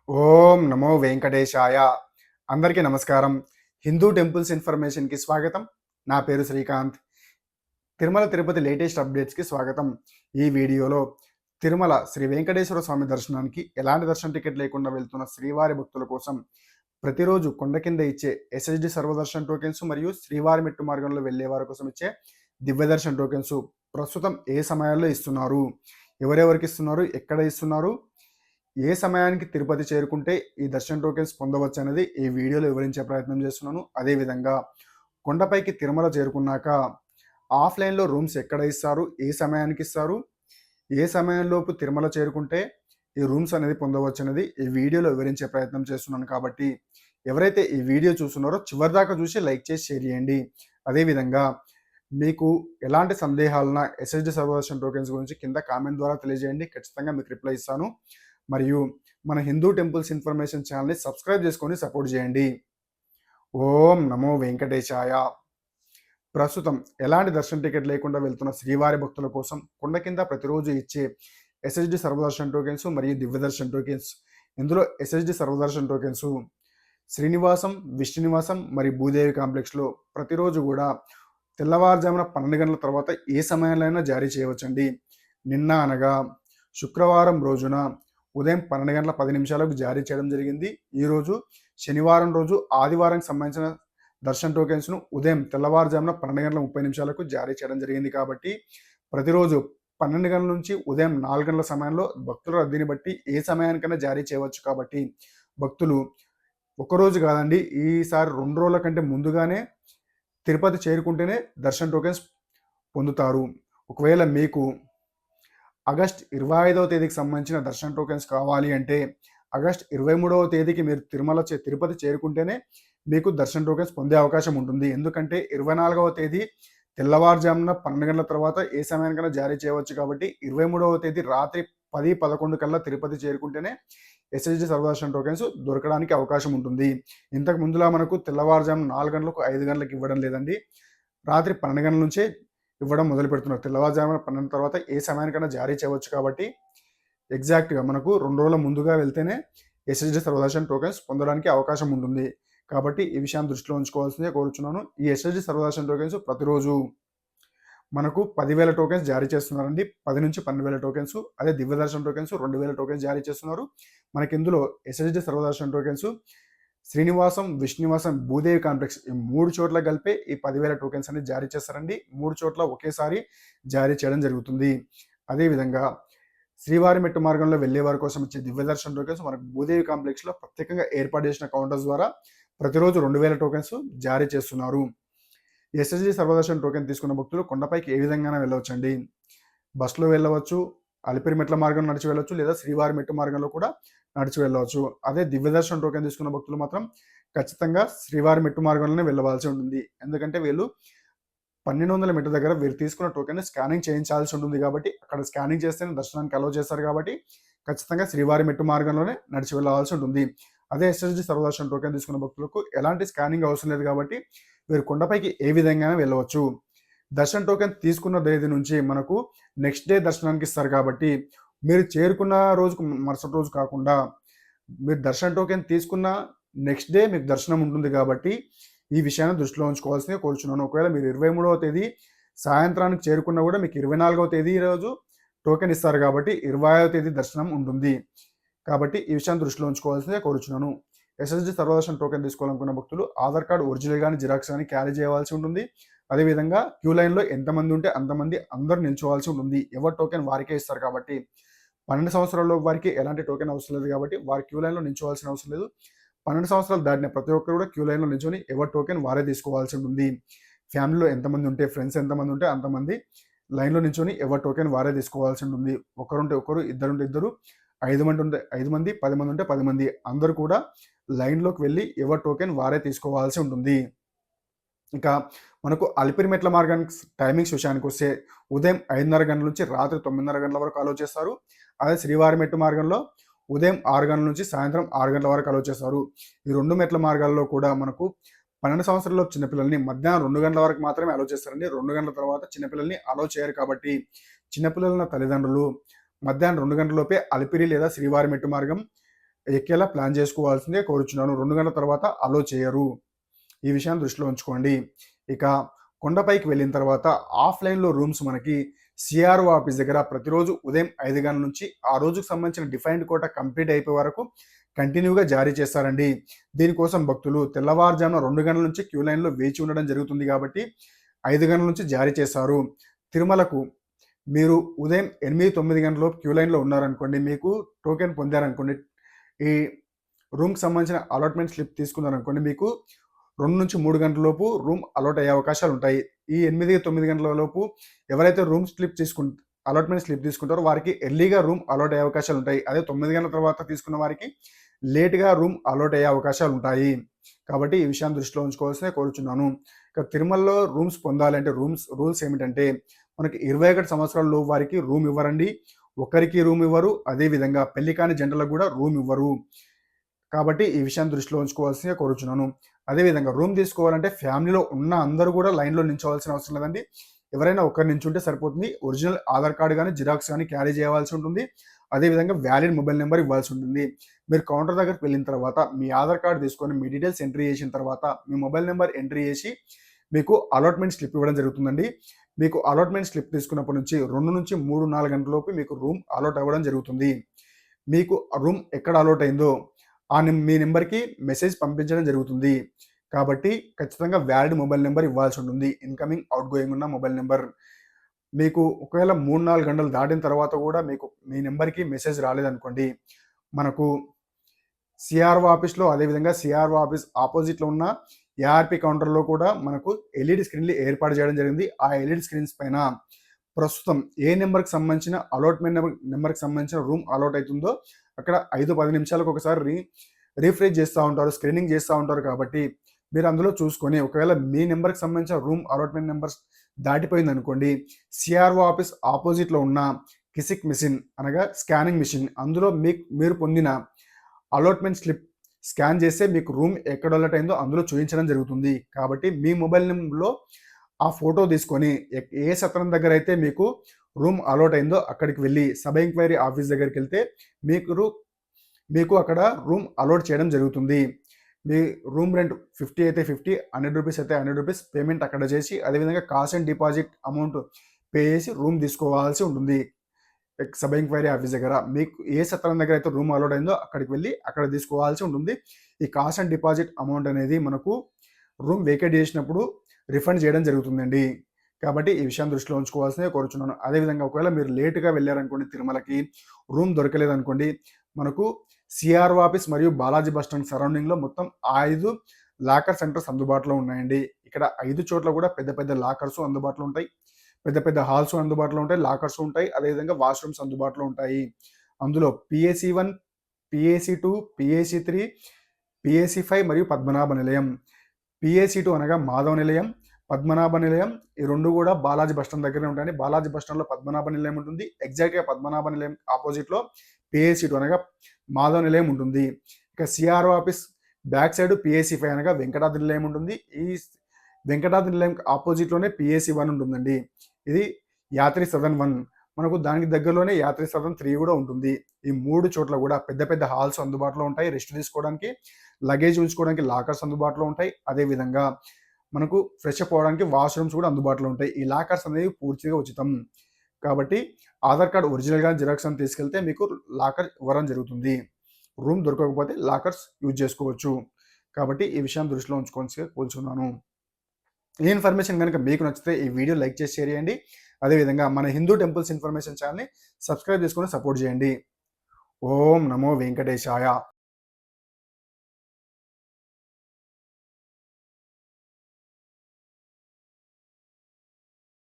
ఓం నమో వెంకటేశాయ. అందరికీ నమస్కారం. హిందూ టెంపుల్స్ ఇన్ఫర్మేషన్‌కి స్వాగతం. నా పేరు శ్రీకాంత్. తిరుమల తిరుపతి లేటెస్ట్ అప్డేట్స్‌కి స్వాగతం. ఈ వీడియోలో తిరుమల శ్రీ వెంకటేశ్వర స్వామి దర్శనానికి ఎలాంటి దర్శన టికెట్ లేకుండా వెళ్తున్న శ్రీవారి భక్తుల కోసం ప్రతిరోజు కొండ కింద ఇచ్చే ఎస్ఎస్‌డి సర్వదర్శన్ టోకెన్స్ మరియు శ్రీవారి మెట్టు మార్గంలో వెళ్ళే వారి కోసం ఇచ్చే దివ్య దర్శన్ టోకెన్స్ ప్రస్తుతం ఏ సమయాల్లో ఇస్తున్నారు? ఎవరెవరికి ఇస్తున్నారు? ఎక్కడ ఇస్తున్నారు? ఏ సమయానికి తిరుపతి చేరుకుంటే ఈ దర్శన టోకెన్స్ పొందవచ్చు అనేది ఈ వీడియోలో వివరించే ప్రయత్నం చేస్తున్నాను. అదేవిధంగా కొండపైకి తిరుమల చేరుకున్నాక ఆఫ్లైన్లో రూమ్స్ ఎక్కడ ఇస్తారు, ఏ సమయానికి ఇస్తారు, ఏ సమయంలోపు తిరుమల చేరుకుంటే ఈ రూమ్స్ అనేది పొందవచ్చు అనేది ఈ వీడియోలో వివరించే ప్రయత్నం చేస్తున్నాను. కాబట్టి ఎవరైతే ఈ వీడియో చూస్తున్నారో చివరిదాకా చూసి లైక్ చేసి షేర్ చేయండి. అదేవిధంగా మీకు ఎలాంటి సందేహాలున్నా ఎస్ఎస్డి సర్వదర్శన్ టోకెన్స్ గురించి కింద కామెంట్ ద్వారా తెలియజేయండి. ఖచ్చితంగా మీకు రిప్లై ఇస్తాను. మరియు మన హిందూ టెంపుల్స్ ఇన్ఫర్మేషన్ ఛానల్ని సబ్స్క్రైబ్ చేసుకొని సపోర్ట్ చేయండి. ఓం నమో వెంకటేశాయ. ప్రస్తుతం ఎలాంటి దర్శన టికెట్ లేకుండా వెళ్తున్న శ్రీవారి భక్తుల కోసం కొండ కింద ప్రతిరోజు ఇచ్చే ఎస్ఎస్డి సర్వదర్శన్ టోకెన్స్ మరియు దివ్య దర్శన్ టోకెన్స్. ఇందులో ఎస్ఎస్డి సర్వదర్శన్ టోకెన్స్ శ్రీనివాసం, విష్ణునివాసం మరియు భూదేవి కాంప్లెక్స్లో ప్రతిరోజు కూడా తెల్లవారుజామున 12 గంటల తర్వాత ఏ సమయంలో అయినా జారీ చేయవచ్చండి. నిన్న అనగా శుక్రవారం రోజున ఉదయం 12:10 జారీ చేయడం జరిగింది. ఈరోజు శనివారం రోజు ఆదివారానికి సంబంధించిన దర్శన టోకెన్స్ను ఉదయం తెల్లవారుజామున 12:30 జారీ చేయడం జరిగింది. కాబట్టి ప్రతిరోజు 12 గంటల నుంచి ఉదయం 4 గంటల సమయంలో భక్తుల రద్దీని బట్టి ఏ సమయానికైనా జారీ చేయవచ్చు. కాబట్టి భక్తులు ఒకరోజు కాదండి, ఈసారి 2 రోజుల కంటే ముందుగానే తిరుపతి చేరుకుంటేనే దర్శన టోకెన్స్ పొందుతారు. ఒకవేళ మీకు ఆగస్ట్ 25వ తేదీకి సంబంధించిన దర్శన టోకెన్స్ కావాలి అంటే ఆగస్ట్ 23వ తేదీకి మీరు తిరుపతి చేరుకుంటేనే మీకు దర్శన టోకెన్స్ పొందే అవకాశం ఉంటుంది. ఎందుకంటే 24వ తేదీ తెల్లవారుజామున 12 గంటల తర్వాత ఏ సమయానికైనా జారీ చేయవచ్చు. కాబట్టి 23వ తేదీ రాత్రి 10-11 కల్లా తిరుపతి చేరుకుంటేనే ఎస్ఎస్డి సర్వదర్శన్ టోకెన్స్ దొరకడానికి అవకాశం ఉంటుంది. ఇంతకు ముందులా మనకు తెల్లవారుజామున 4 గంటలకు 5 గంటలకు ఇవ్వడం లేదండి. రాత్రి 12 గంటల నుంచే ఇవ్వడం మొదలు పెడుతున్నారు. తెల్లవారుజామున 12 తర్వాత ఏ సమయానికైనా జారీ చేయవచ్చు. కాబట్టి ఎగ్జాక్ట్గా మనకు 2 రోజుల ముందుగా వెళ్తేనే ఎస్ఎస్డి సర్వదర్శన్ టోకెన్స్ పొందడానికి అవకాశం ఉంటుంది. కాబట్టి ఈ విషయాన్ని దృష్టిలో ఉంచుకోవాల్సిందే కోరుచున్నాను. ఈ ఎస్ఎస్డి సర్వదర్శన్ టోకెన్స్ ప్రతిరోజు మనకు 10,000 టోకెన్స్ జారీ చేస్తున్నారండి. 10 నుంచి 12,000 టోకెన్స్. అదే దివ్య దర్శన టోకెన్స్ 2,000 టోకెన్స్ జారీ చేస్తున్నారు. మనకి ఇందులో SSD Sarva Darshan tokens Srinivasam, Vishnunivasam, Bhudevi complex ఈ 3 చోట్ల కలిపే ఈ 10,000 టోకెన్స్ అనేది జారీ చేస్తారండి. 3 చోట్ల ఒకేసారి జారీ చేయడం జరుగుతుంది. అదేవిధంగా శ్రీవారి మెట్టు మార్గంలో వెళ్లే వారి కోసం ఇచ్చే దివ్య దర్శన టోకెన్స్ మనకు భూదేవి కాంప్లెక్స్లో ప్రత్యేకంగా ఏర్పాటు చేసిన కౌంటర్స్ ద్వారా ప్రతిరోజు 2,000 టోకెన్స్ జారీ చేస్తున్నారు. ఎస్ఎస్డి సర్వదర్శన్ టోకెన్ తీసుకున్న భక్తులు కొండపైకి ఏ విధంగానే వెళ్ళవచ్చండి. బస్సులో వెళ్ళవచ్చు, అలిపిరి మెట్ల మార్గం నడిచి వెళ్ళవచ్చు, లేదా శ్రీవారి మెట్టు మార్గంలో కూడా నడిచి వెళ్ళవచ్చు. అదే దివ్య దర్శన టోకెన్ తీసుకున్న భక్తులు మాత్రం ఖచ్చితంగా శ్రీవారి మెట్టు మార్గంలోనే వెళ్ళవలసి ఉంటుంది. ఎందుకంటే వీళ్ళు 1200 మెట్ల దగ్గర వీరు తీసుకున్న టోకెన్ స్కానింగ్ చేయించాల్సి ఉంటుంది. కాబట్టి అక్కడ స్కానింగ్ చేస్తేనే దర్శనానికి అలౌ చేస్తారు. కాబట్టి ఖచ్చితంగా శ్రీవారి మెట్టు మార్గంలోనే నడిచి వెళ్ళవలసి ఉంటుంది. అదే ఎస్ఎస్డి సర్వదర్శన్ టోకెన్ తీసుకున్న భక్తులకు ఎలాంటి స్కానింగ్ అవసరం లేదు. కాబట్టి వీరు కొండపైకి ఏ విధంగా వెళ్ళవచ్చు. దర్శన టోకెన్ తీసుకున్న తేదీ నుంచి మనకు నెక్స్ట్ డే దర్శనానికి ఇస్తారు. కాబట్టి మీరు చేరుకున్న రోజుకు మరుసటి రోజు కాకుండా మీరు దర్శన టోకెన్ తీసుకున్న నెక్స్ట్ డే మీకు దర్శనం ఉంటుంది. కాబట్టి ఈ విషయాన్ని దృష్టిలో ఉంచుకోవాల్సిందే కోరుచున్నాను. ఒకవేళ మీరు 23వ తేదీ సాయంత్రానికి చేరుకున్నా కూడా మీకు 24వ తేదీ రోజు టోకెన్ ఇస్తారు. కాబట్టి 25వ తేదీ దర్శనం ఉంటుంది. కాబట్టి ఈ విషయాన్ని దృష్టిలో ఉంచుకోవాల్సిందే కోరుచున్నాను. ఎస్ఎస్డి సర్వదర్శన్ టోకెన్ తీసుకోవాలనుకున్న భక్తులు ఆధార్ కార్డు ఒరిజినల్ కానీ జిరాక్స్ కానీ క్యారీ చేయవలసి ఉంటుంది. అదేవిధంగా క్యూ లైన్లో ఎంతమంది ఉంటే అంతమంది అందరూ నిల్చోవాల్సి ఉంటుంది. ఎవరి టోకెన్ వారికే ఇస్తారు. కాబట్టి 12 సంవత్సరాల వారికి ఎలాంటి టోకెన్ అవసరం లేదు. కాబట్టి వారి క్యూ లైన్లో నిల్చోవాల్సిన అవసరం లేదు. 12 సంవత్సరాలు దాటిన ప్రతి ఒక్కరు కూడా క్యూ లైన్లో నిల్చొని ఎవరి టోకెన్ వారే తీసుకోవాల్సి ఉంటుంది. ఫ్యామిలీలో ఎంతమంది ఉంటే, ఫ్రెండ్స్ ఎంతమంది ఉంటే అంతమంది లైన్లో నిల్చొని ఎవరి టోకెన్ వారే తీసుకోవాల్సి ఉంటుంది. ఒకరుంటే ఒకరు, ఇద్దరుంటే ఇద్దరు, 5 మంది ఉంటే 5 మంది, 10 మంది ఉంటే 10 మంది అందరూ కూడా లైన్లోకి వెళ్ళి ఎవరి టోకెన్ వారే తీసుకోవాల్సి ఉంటుంది. ఇంకా మనకు అలిపిరి మెట్ల మార్గానికి టైమింగ్స్ విషయానికి వస్తే ఉదయం 5:30 గంటల నుంచి రాత్రి 9:30 గంటల వరకు అలౌ చేస్తారు. అదే శ్రీవారి మెట్టు మార్గంలో ఉదయం 6 గంటల నుంచి సాయంత్రం 6 గంటల వరకు అలౌ చేస్తారు. ఈ 2 మెట్ల మార్గాల్లో కూడా మనకు 12 సంవత్సరాల చిన్నపిల్లల్ని మధ్యాహ్నం 2 గంటల వరకు మాత్రమే అలౌ చేస్తారండి. 2 గంటల తర్వాత చిన్నపిల్లల్ని అలౌ చేయరు. కాబట్టి చిన్నపిల్లల తల్లిదండ్రులు మధ్యాహ్నం 2 గంటల లోపే అలిపిరి లేదా శ్రీవారి మెట్టు మార్గం ఎక్కేలా ప్లాన్ చేసుకోవాల్సిందే కోరుచున్నాను. 2 గంటల తర్వాత అలో చేయరు. ఈ విషయాన్ని దృష్టిలో ఉంచుకోండి. ఇక కొండపైకి వెళ్ళిన తర్వాత ఆఫ్‌లైన్‌లో రూమ్స్ మనకి సీఆర్ఓ ఆఫీస్ దగ్గర ప్రతిరోజు ఉదయం 5 గంటల నుంచి ఆ రోజుకు సంబంధించిన డిఫైన్డ్ కోటా కంప్లీట్ అయిపోయే వరకు కంటిన్యూగా జారీ చేస్తారండి. దీనికోసం భక్తులు తెల్లవారుజామున 2 గంటల నుంచి క్యూ లైన్‌లో వేచి ఉండడం జరుగుతుంది కాబట్టి 5 గంటల నుంచి జారీ చేస్తారు. తిరుమలకు మీరు ఉదయం 8, 9 గంటలలోపు క్యూ లైన్‌లో ఉన్నారనుకోండి, మీకు టోకెన్ పొందారనుకోండి, ఈ రూమ్‌కి సంబంధించిన అలాట్‌మెంట్ స్లిప్ తీసుకున్నారనుకోండి, మీకు 2-3 గంటల లోపు రూమ్ అలాట్ అయ్యే అవకాశాలుంటాయి. ఈ 8, 9 గంటల లోపు ఎవరైతే రూమ్ స్లిప్ అలాట్‌మెంట్ స్లిప్ తీసుకుంటారో వారికి ఎర్లీగా రూమ్ అలాట్ అయ్యే అవకాశాలుంటాయి. అదే 9 గంటల తర్వాత తీసుకున్న వారికి లేట్‌గా రూమ్ అలాట్ అయ్యే అవకాశాలుంటాయి. కాబట్టి ఈ విషయాన్ని దృష్టిలో ఉంచుకోవాల్సిందే కోరుచున్నాను. ఇక తిరుమలలో రూమ్స్ పొందాలంటే రూల్స్ ఏమిటంటే మనకి 21 సంవత్సరాల లోపు వారికి రూమ్ ఇవ్వరండి. ఒకరికి రూమ్ ఇవ్వరు. అదేవిధంగా పెళ్లి కాని జంటలకు కూడా రూమ్ ఇవ్వరు. కాబట్టి ఈ విషయాన్ని దృష్టిలో ఉంచుకోవాల్సిందిగా కోరుచున్నాను. అదేవిధంగా రూమ్ తీసుకోవాలంటే ఫ్యామిలీలో ఉన్న అందరూ కూడా లైన్‌లో నిల్చోవాల్సిన అవసరం లేదండి. ఎవరైనా ఒకరు నిల్చుంటే సరిపోతుంది. ఒరిజినల్ ఆధార్ కార్డ్ గాని, జిరాక్స్ గాని క్యారీ చేయవలసి ఉంటుంది. అదేవిధంగా వ్యాలిడ్ మొబైల్ నెంబర్ ఇవ్వాల్సి ఉంటుంది. మీరు కౌంటర్ దగ్గరికి వెళ్ళిన తర్వాత మీ ఆధార్ కార్డ్ తీసుకొని మీ డీటెయిల్స్ ఎంట్రీ చేసిన తర్వాత మీ మొబైల్ నెంబర్ ఎంట్రీ చేసి మీకు అలాట్‌మెంట్ స్లిప్ ఇవ్వడం జరుగుతుందండి. మీకు అలాట్‌మెంట్ స్లిప్ తీసుకున్నప్పటి నుంచి 2-3, 4 గంటల లోపు మీకు రూమ్ అలాట్ అవ్వడం జరుగుతుంది. మీకు రూమ్ ఎక్కడ అలాట్ అయిందో మీ నెంబర్‌కి మెసేజ్ పంపించడం జరుగుతుంది. కాబట్టి ఖచ్చితంగా వ్యాలిడ్ మొబైల్ నెంబర్ ఇవ్వాల్సి ఉంటుంది. ఇన్‌కమింగ్, ఔట్‌గోయింగ్ ఉన్న మొబైల్ నెంబర్. మీకు ఒకవేళ 3, 4 గంటలు దాటిన తర్వాత కూడా మీకు మీ నెంబర్‌కి మెసేజ్ రాలేదనుకోండి, మనకు సీఆర్ఓ ఆఫీస్‌లో అదేవిధంగా సీఆర్ఓ ఆఫీస్ ఆపోజిట్‌లో ఉన్న ఏఆర్‌పీ కౌంటర్‌లో కూడా మనకు ఎల్ఈడీ స్క్రీన్‌లు ఏర్పాటు చేయడం జరిగింది. ఆ ఎల్ఈడీ స్క్రీన్స్ పైన ప్రస్తుతం ఏ నెంబర్‌కి సంబంధించిన అలాట్‌మెంట్ నెంబర్‌కి సంబంధించిన రూమ్ అలాట్ అవుతుందో అక్కడ 5-10 నిమిషాలకు ఒకసారి రిఫ్రెష్ చేస్తూ ఉంటారు, స్క్రీనింగ్ చేస్తూ ఉంటారు. కాబట్టి మీరు అందులో చూసుకొని ఒకవేళ మీ నెంబర్‌కి సంబంధించిన room allotment numbers దాటిపోయిందనుకోండి, CRO office ఆపోజిట్‌లో ఉన్న కిసిక్ మిషన్ అనగా స్కానింగ్ మిషన్ అందులో మీరు పొందిన అలాట్‌మెంట్ స్లిప్ స్కాన్ చేస్తే మీకు రూమ్ ఎక్కడ అలాట్ అయిందో అందులో చూపించడం జరుగుతుంది. కాబట్టి మీ మొబైల్ నెంబర్‌లో ఆ ఫోటో తీసుకొని ఏ సత్రం దగ్గర అయితే మీకు రూమ్ అలాట్ అయిందో అక్కడికి వెళ్ళి సబ్ ఎంక్వైరీ ఆఫీస్ దగ్గరికి వెళ్తే మీకు అక్కడ రూమ్ అలాట్ చేయడం జరుగుతుంది. మీ రూమ్ రెంట్ 50 అయితే 50, ₹100 అయితే ₹100 పేమెంట్ అక్కడ చేసి అదేవిధంగా cache and deposit amount pay చేసి రూమ్ తీసుకోవాల్సి ఉంటుంది. సబ్ ఎంక్వైరీ ఆఫీస్ దగ్గర మీకు ఏ సత్రం దగ్గర అయితే రూమ్ అలాట్ అయిందో అక్కడికి వెళ్ళి అక్కడ తీసుకోవాల్సి ఉంటుంది. ఈ కాష్ అండ్ డిపాజిట్ అమౌంట్ అనేది మనకు రూమ్ వేకేట్ చేసినప్పుడు రిఫండ్ చేయడం జరుగుతుందండి. కాబట్టి ఈ విషయాన్ని దృష్టిలో ఉంచుకోవాల్సిందే కోరుచున్నాను. అదేవిధంగా ఒకవేళ మీరు లేట్‌గా వెళ్లారనుకోండి, తిరుమలకి రూమ్ దొరకలేదనుకోండి, మనకు సీఆర్ఓ ఆఫీస్ మరియు బాలాజీ బస్ స్టాండ్ సరౌండింగ్‌లో మొత్తం 5 లాకర్ సెంటర్స్ అందుబాటులో ఉన్నాయండి. ఇక్కడ 5 చోట్ల కూడా పెద్ద పెద్ద లాకర్స్ అందుబాటులో ఉంటాయి. పెద్ద పెద్ద హాల్స్ అందుబాటులో ఉంటాయి. లాకర్స్ ఉంటాయి. అదేవిధంగా వాష్‌రూమ్స్ అందుబాటులో ఉంటాయి. అందులో పీఏసీ-1, పీఏసీ-2, పీఏసీ-3, పీఏసీ-5 మరియు పద్మనాభ నిలయం. పీఏసీ-2 అనగా మాధవ నిలయం, పద్మనాభ నిలయం ఈ 2 కూడా బాలాజీ బస్ స్టాండ్ దగ్గరనే ఉంటాయండి. బాలాజీ బస్ స్టాండ్‌లో పద్మనాభ నిలయం ఉంటుంది. ఎగ్జాక్ట్‌గా పద్మనాభ నిలయం ఆపోజిట్‌లో పీఏసీ-2 అనగా మాధవ నిలయం ఉంటుంది. ఇక సీఆర్ఓ ఆఫీస్ బ్యాక్ సైడ్ పీఏసీ-5 అనగా వెంకటాద్రి నిలయం ఉంటుంది. ఈ వెంకటాద్రి నిలయం ఆపోజిట్‌లోనే పీఏసీ-1 ఉంటుందండి. ఇది యాత్రి సదన్ 1. మనకు దానికి దగ్గరలోనే యాత్రి సదన్ 3 కూడా ఉంటుంది. ఈ 3 చోట్ల కూడా పెద్ద పెద్ద హాల్స్ అందుబాటులో ఉంటాయి. రెస్ట్ తీసుకోవడానికి, లగేజ్ ఉంచుకోవడానికి లాకర్స్ అందుబాటులో ఉంటాయి. అదేవిధంగా మనకు ఫ్రెష్ అప్ అవ్వడానికి వాష్‌రూమ్స్ కూడా అందుబాటులో ఉంటాయి. ఈ లాకర్స్ అనేవి పూర్తిగా ఉచితం. కాబట్టి ఆధార్ కార్డ్ ఒరిజినల్ గాని, జిరాక్స్ అని తీసుకెళ్తే మీకు లాకర్ ఇవ్వడం జరుగుతుంది. రూమ్ దొరకకపోతే లాకర్స్ యూజ్ చేసుకోవచ్చు. కాబట్టి ఈ విషయాన్ని దృష్టిలో ఉంచుకోవాల్సిందిగా కోరుచున్నాను. ఈ ఇన్ఫర్మేషన్ కనుక మీకు నచ్చితే ఈ వీడియో లైక్ చేసి షేర్ చేయండి. అదేవిధంగా మన హిందూ టెంపుల్స్ ఇన్ఫర్మేషన్ ఛానల్‌ని సబ్స్క్రైబ్ చేసుకొని సపోర్ట్ చేయండి. ఓం నమో వెంకటేశాయ.